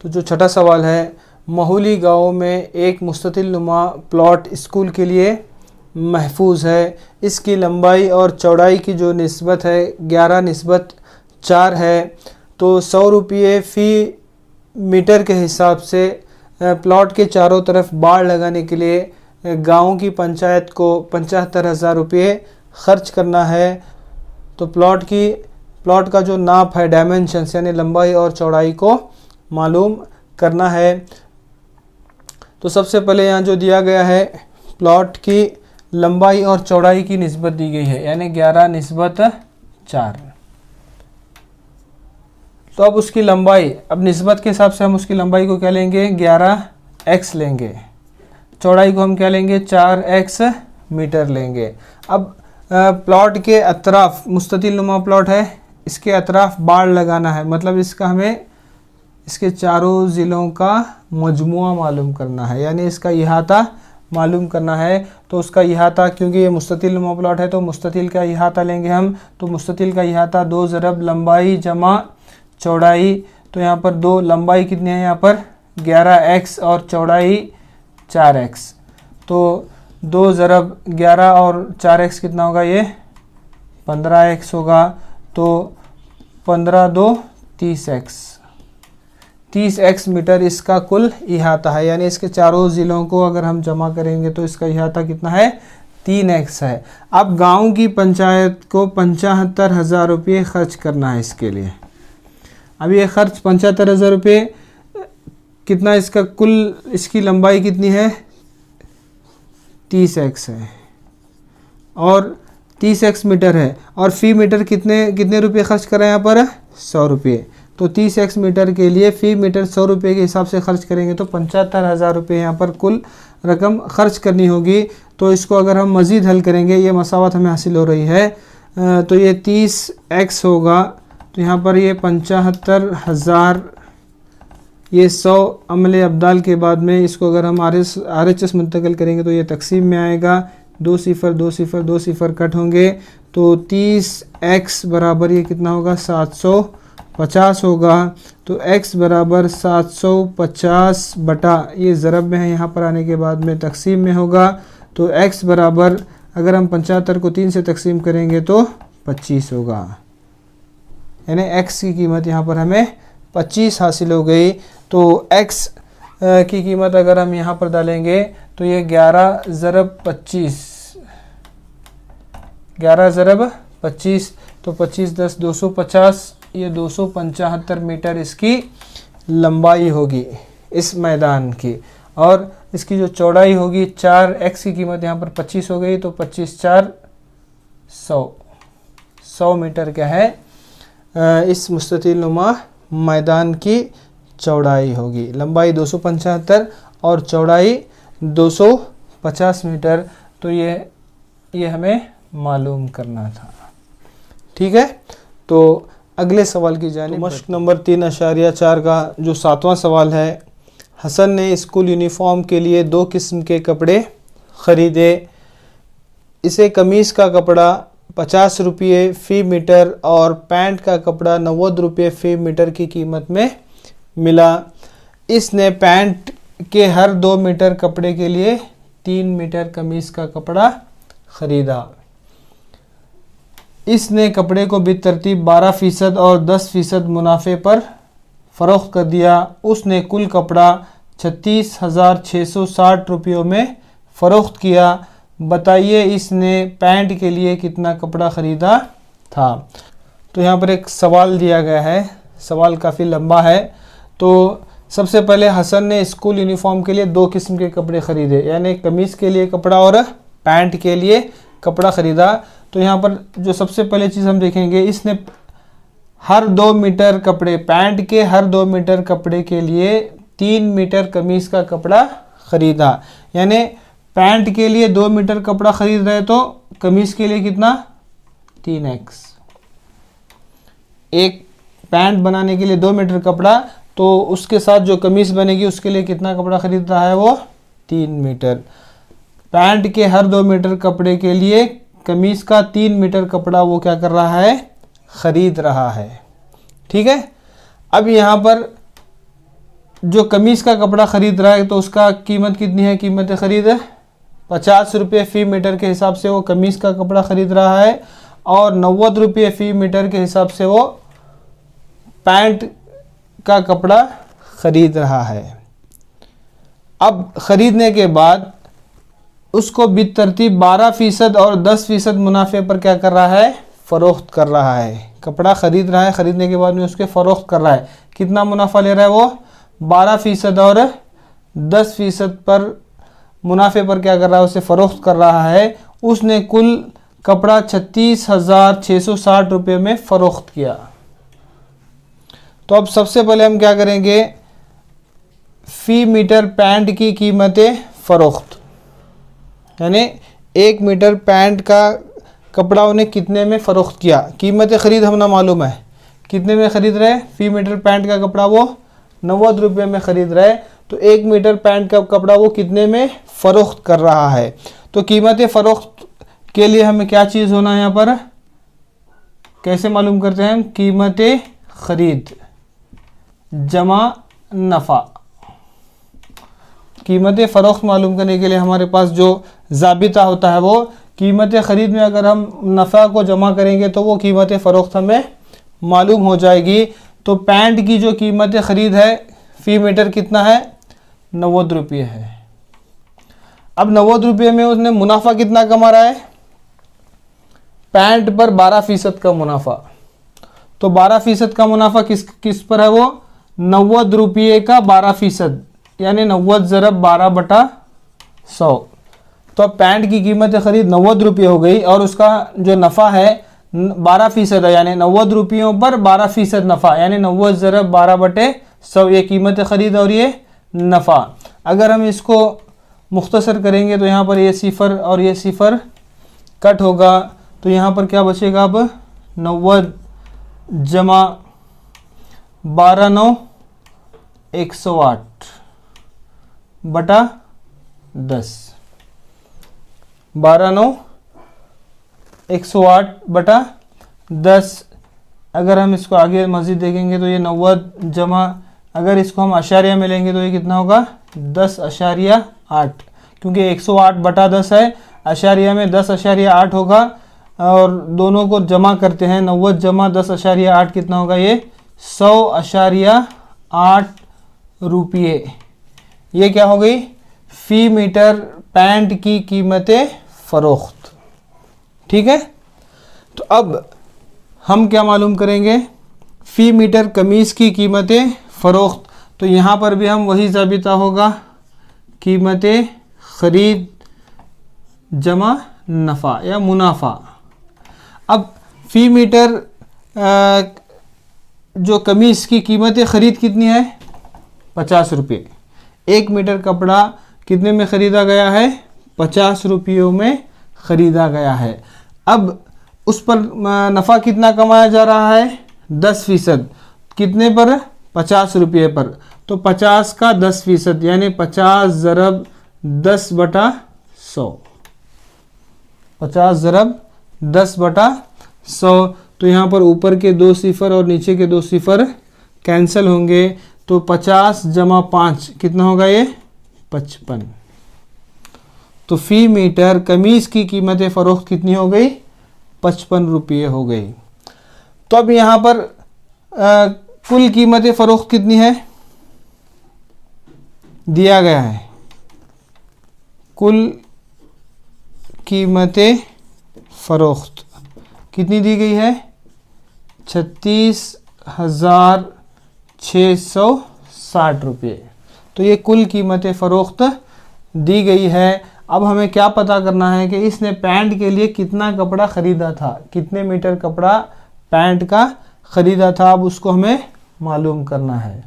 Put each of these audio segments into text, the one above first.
तो जो छठा सवाल है, महुली गांव में एक मुस्ततिल नुमा प्लॉट स्कूल के लिए महफूज है। इसकी लंबाई और चौड़ाई की जो निस्बत है 11:4 है। तो 100 रुपये फ़ी मीटर के हिसाब से प्लॉट के चारों तरफ बाड़ लगाने के लिए गांव की पंचायत को 75,000 रुपये खर्च करना है। तो प्लॉट का जो नाप है, डायमेंशंस यानी लंबाई और चौड़ाई को मालूम करना है। तो सबसे पहले यहाँ जो दिया गया है, प्लॉट की लंबाई और चौड़ाई की निस्बत दी गई है, यानी 11:4। तो अब उसकी लंबाई, अब निस्बत के हिसाब से हम उसकी लंबाई को क्या लेंगे, 11x लेंगे। चौड़ाई को हम क्या लेंगे, 4x मीटर लेंगे। अब प्लॉट के अतराफ, मुस्ततिल नुमा प्लॉट है, इसके अतराफ बाड़ लगाना है, मतलब इसका हमें इसके चारों ज़िलों का मजमुआ मालूम करना है, यानी इसका इहाता मालूम करना है। तो उसका इहाता, क्योंकि ये मुस्ततिल नुमा प्लॉट है तो मुस्ततिल का इहाता लेंगे हम। तो मुस्ततिल का इहाता 2 ज़रब लंबाई जमा चौड़ाई। तो यहाँ पर 2 लंबाई कितनी है, यहाँ पर 11x और चौड़ाई 4x। तो 2 ज़रब 11 और 4x कितना होगा, ये 15x होगा। तो 15 2 30x, 30x मीटर इसका कुल इहाता है, यानी इसके चारों ज़िलों को अगर हम जमा करेंगे तो इसका इहाता कितना है, 3x है। अब गांव की पंचायत को 75,000 रुपये खर्च करना है इसके लिए। अब ये खर्च 75,000 रुपये कितना, इसका कुल, इसकी लंबाई कितनी है, 30x है और 30x मीटर है, और फ़ी मीटर कितने रुपये खर्च कर रहे हैं यहाँ पर, 100 रुपये। तो 30x मीटर के लिए फ़ी मीटर 100 रुपये के हिसाब से खर्च करेंगे तो 75,000 रुपये यहाँ पर कुल रकम खर्च करनी होगी। तो इसको अगर हम मज़ीद हल करेंगे, ये मसावत हमें हासिल हो रही है, तो ये 30x होगा। तो यहाँ पर ये 75,000, ये 100 अमले अब्दाल के बाद में इसको अगर हम RHS मुंतकिल करेंगे तो ये तकसीम में आएगा। 2 सिफ़र 2 सिफ़र 2 सिफ़र कट होंगे। तो 30x बराबर ये कितना होगा, 750 होगा। तो x बराबर 750 बटा, ये ज़रब में है, यहाँ पर आने के बाद में तकसीम में होगा। तो x बराबर, अगर हम 75 को 3 से तकसीम करेंगे तो 25 होगा, यानी x की कीमत यहाँ पर हमें 25 हासिल हो गई। तो x की कीमत अगर हम यहाँ पर डालेंगे तो ये 11 ज़रब 25, 11 ज़रब 25, तो 25 10 250, ये 275 मीटर इसकी लंबाई होगी इस मैदान की। और इसकी जो चौड़ाई होगी, 4x की कीमत यहाँ पर 25 हो गई, तो 25 4 100 मीटर क्या है, इस मुस्ततिल नुमा मैदान की चौड़ाई होगी। लंबाई 275 और चौड़ाई 250 मीटर। तो ये हमें मालूम करना था। ठीक है, तो अगले सवाल की जानिब, मश्क नंबर 3.4 का जो 7वां सवाल है, हसन ने स्कूल यूनिफॉर्म के लिए 2 किस्म के कपड़े ख़रीदे। इसे कमीज़ का कपड़ा 50 रुपये फ़ी मीटर और पैंट का कपड़ा 90 रुपये फ़ी मीटर की कीमत में मिला। इसने पैंट के हर 2 मीटर कपड़े के लिए 3 मीटर कमीज़ का कपड़ा ख़रीदा। इसने कपड़े को बेतरतीब 12% और 10% मुनाफे पर फ़रोख्त कर दिया। उसने कुल कपड़ा 36,660 रुपयों में फ़रोख्त किया। बताइए इसने पैंट के लिए कितना कपड़ा ख़रीदा था। तो यहाँ पर एक सवाल दिया गया है, सवाल काफ़ी लंबा है। तो सबसे पहले हसन ने स्कूल यूनिफॉर्म के लिए 2 किस्म के कपड़े ख़रीदे, यानी कमीज़ के लिए कपड़ा और पैंट के लिए कपड़ा ख़रीदा। तो यहाँ पर जो सबसे पहले चीज़ हम देखेंगे, इसने हर 2 मीटर कपड़े, पैंट के हर 2 मीटर कपड़े के लिए 3 मीटर कमीज़ का कपड़ा ख़रीदा। यानी पैंट के लिए 2 मीटर कपड़ा ख़रीद रहे तो कमीज़ के लिए कितना, 3x। एक पैंट बनाने के लिए 2 मीटर कपड़ा, तो उसके साथ जो कमीज़ बनेगी उसके लिए कितना कपड़ा ख़रीद रहा है, वो 3 मीटर। पैंट के हर 2 मीटर कपड़े के लिए कमीज़ का 3 मीटर कपड़ा वो क्या कर रहा है, ख़रीद रहा है। ठीक है, अब यहाँ पर जो कमीज़ का कपड़ा ख़रीद रहा है तो उसका कीमत कितनी है, कीमत ख़रीद 50 रुपये फ़ी मीटर के हिसाब से वो कमीज़ का कपड़ा ख़रीद रहा है, और 90 रुपये फ़ी मीटर के हिसाब से वो पैंट का कपड़ा ख़रीद रहा है। अब ख़रीदने के बाद उसको बितरतीब 12% और 10% मुनाफे पर क्या कर रहा है, फ़रोख्त कर रहा है। कपड़ा ख़रीद रहा है, ख़रीदने के बाद में उसके फ़रोख्त कर रहा है। कितना मुनाफा ले रहा है वो, 12% और 10% पर मुनाफे पर क्या कर रहा है, उसे फ़रोख्त कर रहा है। उसने कुल कपड़ा 36,660 रुपये में फ़रोख्त किया। तो अब सबसे पहले हम क्या करेंगे, फ़ी मीटर पैंट की कीमतें फ़रोख्त, यानी 1 मीटर पैंट का कपड़ा उन्हें कितने में फ़रोख्त किया। कीमत ख़रीद हमने मालूम है कितने में ख़रीद रहे, फ़ी मीटर पैंट का कपड़ा वो 90 रुपये में ख़रीद रहे, तो 1 मीटर पैंट का कपड़ा वो कितने में फ़रोख्त कर रहा है। तो कीमत फ़रोख्त के लिए हमें क्या चीज़ होना है, यहाँ पर कैसे मालूम करते हैं हम, कीमत ख़रीद जमा नफ़ा। कीमत फ़रोख्त मालूम करने के लिए हमारे पास जो ज़ाबिता होता है वो कीमत ख़रीद में अगर हम नफ़ा को जमा करेंगे तो वो कीमत फ़रोख्त हमें मालूम हो जाएगी। तो पैंट की जो कीमत ख़रीद है फ़ी मीटर कितना है, 90 रुपये है। अब 90 रुपये में उसने मुनाफा कितना कमा रहा है, पैंट पर 12% का मुनाफा। तो 12% का मुनाफा किस पर है, वो 90 रुपये का 12%, यानी 90 ज़रब 12/100। तो अब पैंट की कीमत ख़रीद 90 रुपये हो गई और उसका जो नफ़ा है 12% है, यानी 90 रुपयों पर 12% नफ़ा, यानी 90 ज़रब 12/100 ये कीमत ख़रीद और ये नफ़ा। अगर हम इसको मुख्तसर करेंगे तो यहाँ पर ये सिफ़र और ये सिफ़र कट होगा, तो यहाँ पर क्या बचेगा, अब 90 जमा 12/9 108 बटा 10, 12/9 108 बटा 10। अगर हम इसको आगे मज़ीद देखेंगे तो ये 90 जमा, अगर इसको हम अशारिया में लेंगे तो ये कितना होगा, 10.8, क्योंकि 108 बटा 10 है, अशारिया में 10.8 होगा, और दोनों को जमा करते हैं, 90 जमा 10.8 कितना होगा, ये 100.8 रुपये। ये क्या हो गई, फ़ी मीटर पैंट की कीमतें फ़रोख्त। ठीक है, तो अब हम क्या मालूम करेंगे, फ़ी मीटर कमीज़ की कीमतें फ़रोख्त। तो यहाँ पर भी हम वही ज़ाबिता होगा, कीमतें ख़रीद जमा नफ़ा या मुनाफा। अब फ़ी मीटर जो कमीज़ की कीमतें ख़रीद कितनी है, 50 रुपये। 1 मीटर कपड़ा कितने में ख़रीदा गया है, 50 रुपयों में ख़रीदा गया है। अब उस पर नफ़ा कितना कमाया जा रहा है, 10%। कितने पर, 50 रुपये पर। तो 50 का 10%, यानी 50 ज़रब 10/100, 50 ज़रब 10/100। तो यहाँ पर ऊपर के 2 सिफ़र और नीचे के 2 सिफ़र कैंसिल होंगे, तो 50 जमा 5 कितना होगा, ये 55। तो फ़ी मीटर कमीज़ की कीमत फ़रोख्त कितनी हो गई, 55 रुपये हो गई। तो अब यहाँ पर कुल कीमत फ़रोख्त कितनी है, दिया गया है, कुल कीमत फ़रोख्त कितनी दी गई है, 36,660 रुपये। तो ये कुल कीमत फ़रोख्त दी गई है। अब हमें क्या पता करना है कि इसने पैंट के लिए कितना कपड़ा ख़रीदा था, कितने मीटर कपड़ा पैंट का ख़रीदा था, अब उसको हमें मालूम करना है।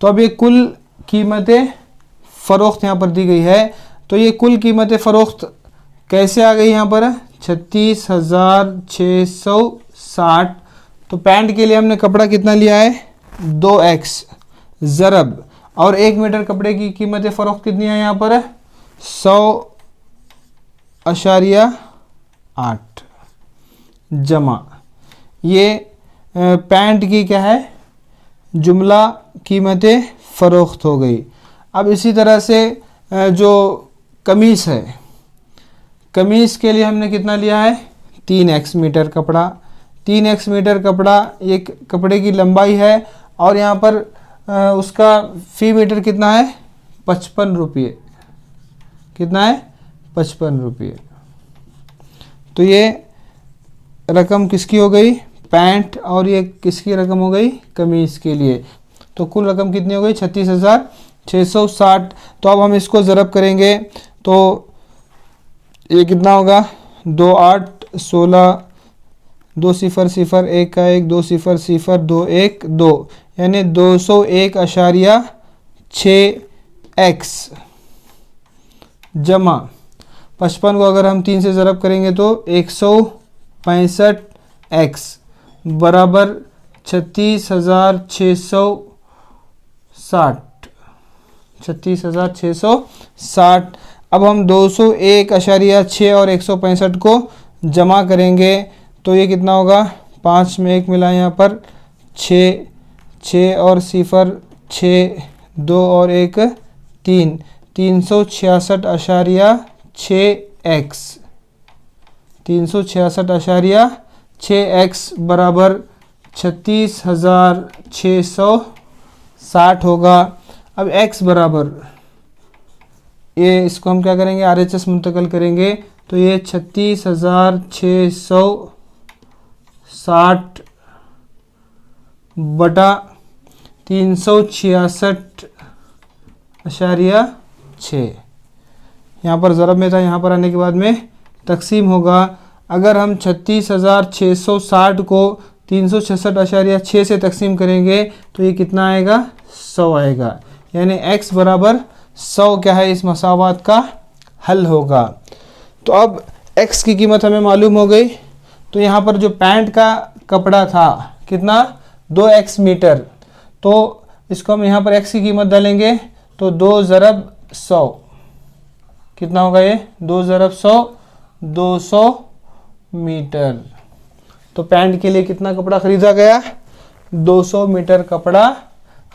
तो अब ये कुल कीमत फ़रोख्त यहाँ पर दी गई है। तो ये कुल कीमत फ़रोख्त कैसे आ गई यहाँ पर, 36,660। तो पैंट के लिए हमने कपड़ा कितना लिया है, 2x ज़रब, और 1 मीटर कपड़े की कीमत फ़रोख्त कितनी है यहाँ पर, 100.8 जमा, ये पैंट की क्या है, जुमला कीमत फ़रोख्त हो गई। अब इसी तरह से जो कमीज़ है, कमीज़ के लिए हमने कितना लिया है 3x मीटर कपड़ा। 3x मीटर कपड़ा ये कपड़े की लंबाई है और यहाँ पर उसका फ़ी मीटर कितना है 55 रुपये। कितना है 55 रुपये। तो ये रकम किसकी हो गई पैंट और ये किसकी रकम हो गई कमीज़ के लिए। तो कुल रकम कितनी हो गई 36,660। तो अब हम इसको ज़रब करेंगे तो ये कितना होगा 2 8 16 2 0 0 1 का 1 2 0 0 2 1 2 यानी 201.6x जमा 55 को अगर हम 3 से ज़रब करेंगे तो 165x बराबर 36,660। 36,660। अब हम 201.6 और 165 को जमा करेंगे तो ये कितना होगा 5 में 1 मिला यहाँ पर 6 6 और 0 6 2 और 1 3 366.6x 366.6x बराबर 36,660 होगा। अब x बराबर ये इसको हम क्या करेंगे RHS मुंतकिल करेंगे तो ये 36,660 बटा 366.6 यहाँ पर ज़रब में था, यहाँ पर आने के बाद में तकसीम होगा। अगर हम 36,660 को 366.6 से तकसीम करेंगे तो ये कितना आएगा 100 आएगा। यानी x बराबर 100 क्या है इस मसावात का हल होगा। तो अब x की कीमत हमें मालूम हो गई। तो यहाँ पर जो पैंट का कपड़ा था कितना 2x मीटर, तो इसको हम यहाँ पर x की कीमत डालेंगे तो 2 ज़रब 100 कितना होगा ये 2 ज़रब 100 200 मीटर। तो पैंट के लिए कितना कपड़ा ख़रीदा गया 200 मीटर कपड़ा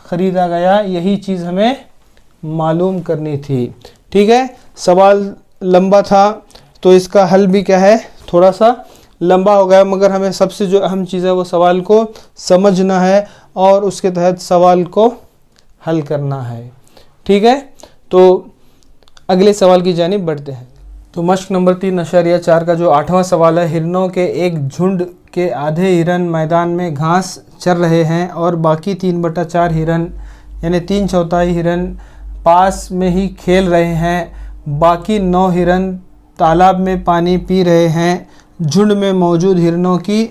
ख़रीदा गया। यही चीज़ हमें मालूम करनी थी। ठीक है, सवाल लंबा था तो इसका हल भी क्या है थोड़ा सा लंबा हो गया, मगर हमें सबसे जो अहम चीज़ है वो सवाल को समझना है और उसके तहत सवाल को हल करना है। ठीक है, तो अगले सवाल की जानिब बढ़ते हैं। तो मश्क नंबर 3.4 का जो 8वां सवाल है, हिरनों के एक झुंड के आधे हिरन मैदान में घास चर रहे हैं और बाकी 3/4 हिरन यानी 3/4 हिरन पास में ही खेल रहे हैं। बाकी 9 हिरन तालाब में पानी पी रहे हैं। झुंड में मौजूद हिरनों की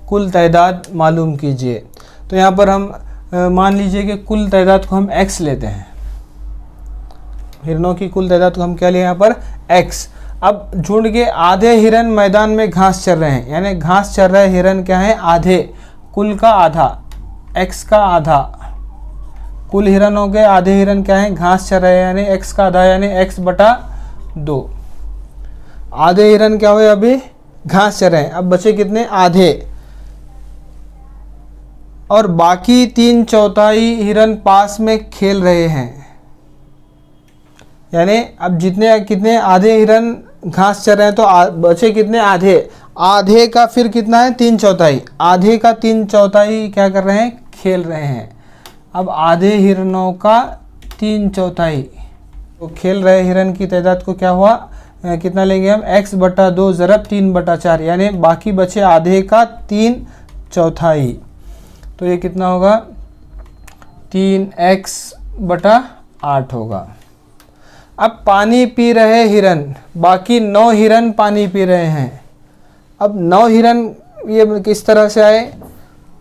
कुल तादाद मालूम कीजिए। तो यहाँ पर हम मान लीजिए कि कुल तादाद को हम x लेते हैं। हिरनों की कुल तादाद को हम क्या लें यहाँ पर x। अब झुंड के आधे हिरन मैदान में घास चर रहे हैं, यानी घास चर रहे हिरन क्या है आधे, कुल का आधा, x का आधा। कुल हिरनों के आधे हिरन क्या है घास चर रहे हैं यानी x का आधा यानी x/2। आधे हिरन क्या हुए अभी घास चर रहे हैं, अब बचे कितने आधे, और बाकी 3/4 हिरन पास में खेल रहे हैं। यानी अब जितने कितने आधे हिरन घास चर रहे हैं तो बचे कितने आधे, आधे का फिर कितना है 3/4, आधे का 3/4 क्या कर रहे हैं खेल रहे हैं। अब आधे हिरनों का 3/4 तो खेल रहे हिरन की तादाद को क्या हुआ कितना लेंगे हम x/2 ज़रब 3/4 यानी बाकी बचे आधे का 3/4। तो ये कितना होगा 3x/8 होगा। अब पानी पी रहे हिरन, बाकी 9 हिरन पानी पी रहे हैं। अब 9 हिरन ये किस तरह से आए,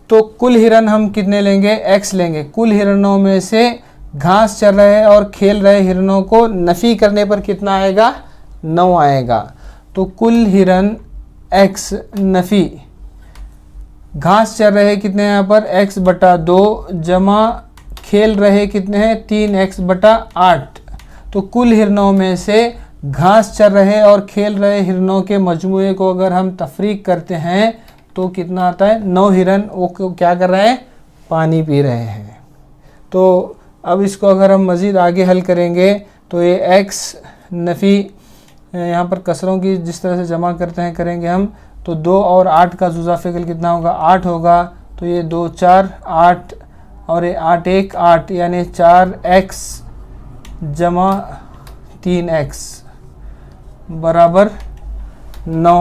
तो कुल हिरन हम कितने लेंगे x लेंगे। कुल हिरनों में से घास चर रहे और खेल रहे हिरनों को नफ़ी करने पर कितना आएगा 9 आएगा। तो कुल हिरन x नफ़ी घास चर रहे कितने यहाँ पर x/2 जमा खेल रहे कितने हैं 3x/8। तो कुल हिरनों में से घास चर रहे और खेल रहे हिरनों के मजमूए को अगर हम तफरीक करते हैं तो कितना आता है 9 हिरन वो क्या कर रहे हैं पानी पी रहे हैं। तो अब इसको अगर हम मज़ीद आगे हल करेंगे तो ये x नफ़ी यहाँ पर कसरों की जिस तरह से जमा करते हैं करेंगे हम, तो 2 और 8 का जुज़ा फ़िक्र कितना होगा, 8 होगा। तो ये 2 4 8 और ये 8 1 8 यानी 4x जमा 3x बराबर 9।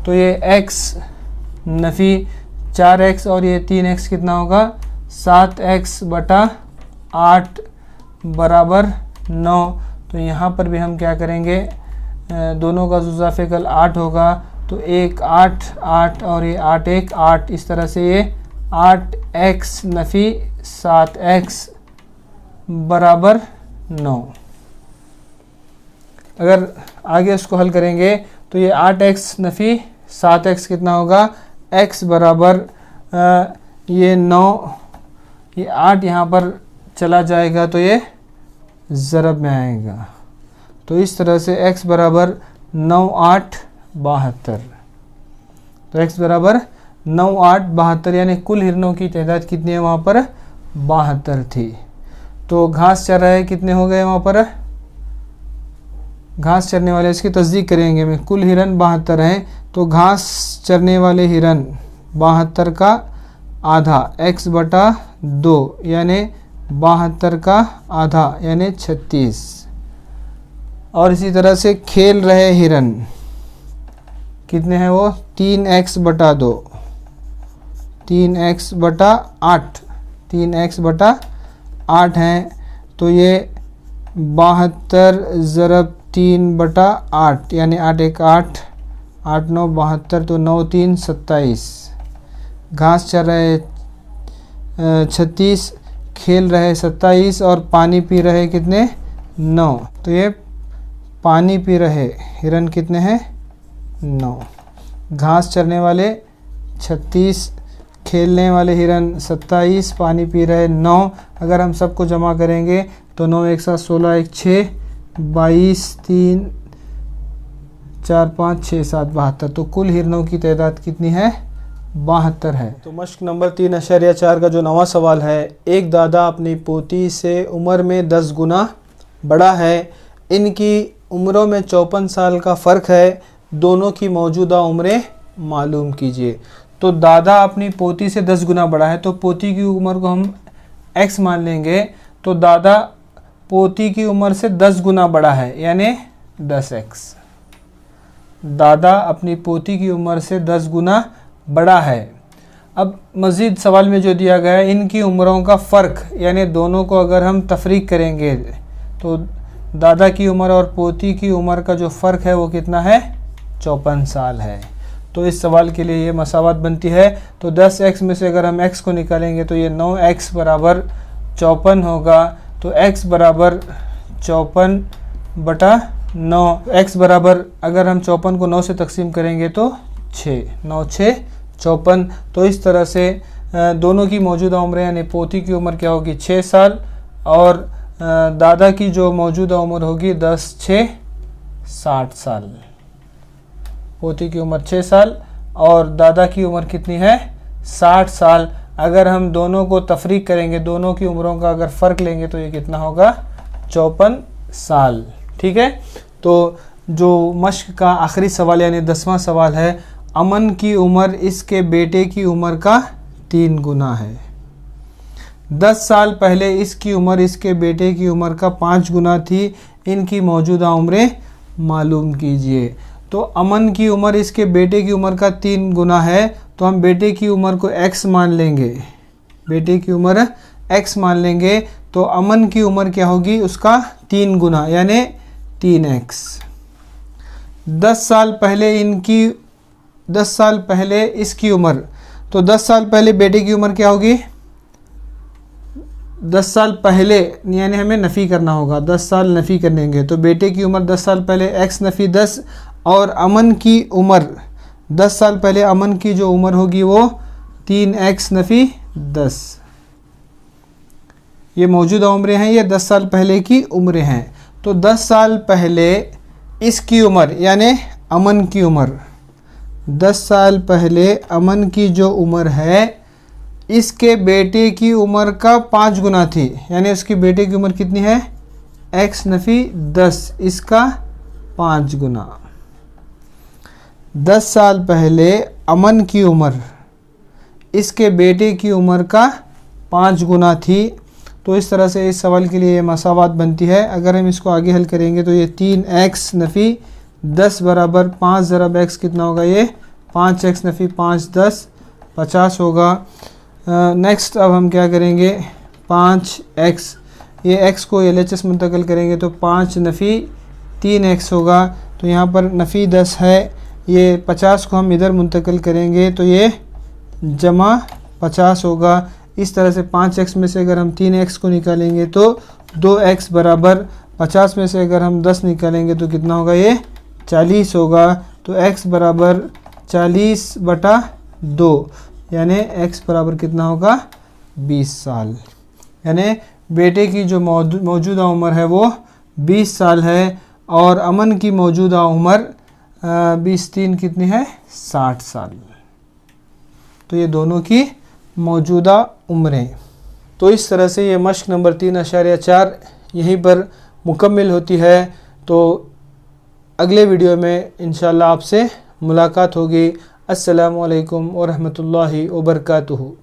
तो ये x नफ़ी 4x और ये 3x कितना होगा, 7x बटा 8 बराबर 9। तो यहाँ पर भी हम क्या करेंगे, दोनों का जुज़ा फ़िक्र 8 होगा, तो 1 8 8 और ये 8 1 8, इस तरह से ये 8x नफ़ी 7x बराबर 9। अगर आगे इसको हल करेंगे तो ये 8x नफ़ी 7x कितना होगा, x बराबर ये 9, ये 8 यहाँ पर चला जाएगा तो ये ज़रब में आएगा। तो इस तरह से x बराबर 9 8 72। तो x बराबर 9 8 72 यानी कुल हिरनों की तादाद कितनी है वहाँ पर, 72 थी। तो घास चर रहे कितने हो गए वहाँ पर, घास चरने वाले, इसकी तस्दीक करेंगे में, कुल हिरन 72 हैं। तो घास चरने वाले हिरन 72 का आधा x बटा 2 यानी 72 का आधा यानी 36। और इसी तरह से खेल रहे हिरन कितने हैं वो, 3x बटा 2, 3x बटा 8, 3x बटा 8 हैं। तो ये 72 ज़रब 3 बटा 8 यानी 8 1 8 8 9 72, तो 9 3 27। घास चर रहे 36, खेल रहे 27 और पानी पी रहे कितने, 9। तो ये पानी पी रहे हिरन कितने हैं, 9। घास चरने वाले 36, खेलने वाले हिरन 27, पानी पी रहे 9। अगर हम सबको जमा करेंगे तो 9 1 7 16 1 6 22 3 4 5 6 7 72। तो कुल हिरनों की तादाद कितनी है, 72 है। तो मश्क नंबर 3.4 का जो नवा सवाल है, एक दादा अपनी पोती से उम्र में 10 गुना बड़ा है, इनकी उम्रों में 54 साल का फ़र्क है, दोनों की मौजूदा उम्रें मालूम कीजिए। तो दादा अपनी पोती से 10 गुना बड़ा है, तो पोती की उम्र को हम x मान लेंगे। तो दादा पोती की उम्र से 10 गुना बड़ा है यानी 10x। दादा अपनी पोती की उम्र से 10 गुना बड़ा है। अब मज़ीद सवाल में जो दिया गया है, इनकी उम्रों का फ़र्क यानी दोनों को अगर हम तफरीक करेंगे तो दादा की उम्र और पोती की उम्र का जो फ़र्क है वो कितना है, 54 साल है। तो इस सवाल के लिए ये मसावत बनती है। तो 10x में से अगर हम x को निकालेंगे तो ये 9x बराबर 54 होगा। तो x बराबर 54 बटा 9, x बराबर अगर हम 54 को 9 से तकसीम करेंगे तो 6, 9 6 54। तो इस तरह से दोनों की मौजूदा उम्र यानी पोती की उम्र क्या होगी, 6 साल, और दादा की जो मौजूदा उम्र होगी 10 6 60 साल। पोती की उम्र 6 साल और दादा की उम्र कितनी है, 60 साल। अगर हम दोनों को तफरीक करेंगे, दोनों की उम्रों का अगर फ़र्क लेंगे तो ये कितना होगा, 54 साल। ठीक है। तो जो मश्क का आखिरी सवाल यानी 10वां सवाल है, अमन की उम्र इसके बेटे की उम्र का 3 गुना है। 10 साल पहले इसकी उम्र इसके बेटे की उम्र का 5 गुना थी, इनकी मौजूदा उम्रें मालूम कीजिए। तो अमन की उम्र इसके बेटे की उम्र का 3 गुना है, तो हम बेटे की उम्र को x मान लेंगे, बेटे की उम्र x मान लेंगे। तो अमन की उम्र क्या होगी, उसका 3 गुना यानी 3x। 10 साल पहले इनकी, 10 साल पहले इसकी उम्र, तो 10 साल पहले बेटे की उम्र क्या होगी, 10 साल पहले यानी हमें नफ़ी करना होगा, 10 साल नफ़ी करेंगे तो बेटे की उम्र 10 साल पहले x नफ़ी 10, और अमन की उम्र 10 साल पहले अमन की जो उम्र होगी वो 3x नफ़ी 10। ये मौजूदा उम्रें हैं, ये 10 साल पहले की उम्रें हैं। तो 10 साल पहले इसकी उम्र यानी अमन की उम्र, 10 साल पहले अमन की जो उम्र है इसके बेटे की उम्र का 5 गुना थी, यानी उसकी बेटे की उम्र कितनी है, x नफ़ी 10, इसका 5 गुना। 10 साल पहले अमन की उम्र इसके बेटे की उम्र का 5 गुना थी। तो इस तरह से इस सवाल के लिए मसावत बनती है। अगर हम इसको आगे हल करेंगे तो ये 3x नफ़ी 10 बराबर 5 ज़रब x कितना होगा, ये 5x नफ़ी 5 10 50 होगा। नेक्स्ट अब हम क्या करेंगे, 5x, ये x को LHS मुंतकिल करेंगे तो 5 नफ़ी 3x होगा। तो यहाँ पर नफ़ी 10 है, ये 50 को हम इधर मुंतकिल करेंगे तो ये जमा 50 होगा। इस तरह से 5x में से अगर हम 3x को निकालेंगे तो 2x बराबर 50 में से अगर हम 10 निकालेंगे तो कितना होगा, ये 40 होगा। तो x बराबर 40/2, यानी x बराबर कितना होगा, 20 साल। यानी बेटे की जो मौजूदा उम्र है वो 20 साल है और अमन की मौजूदा उम्र 20 कितनी है, 60 साल। तो ये दोनों की मौजूदा उम्रें। तो इस तरह से ये मश्क नंबर 3.4 यहीं पर मुकम्मल होती है। तो अगले वीडियो में इंशाल्लाह आपसे मुलाकात होगी। अस्सलामु अलैकुम व रहमतुल्लाहि व बरकातुहू।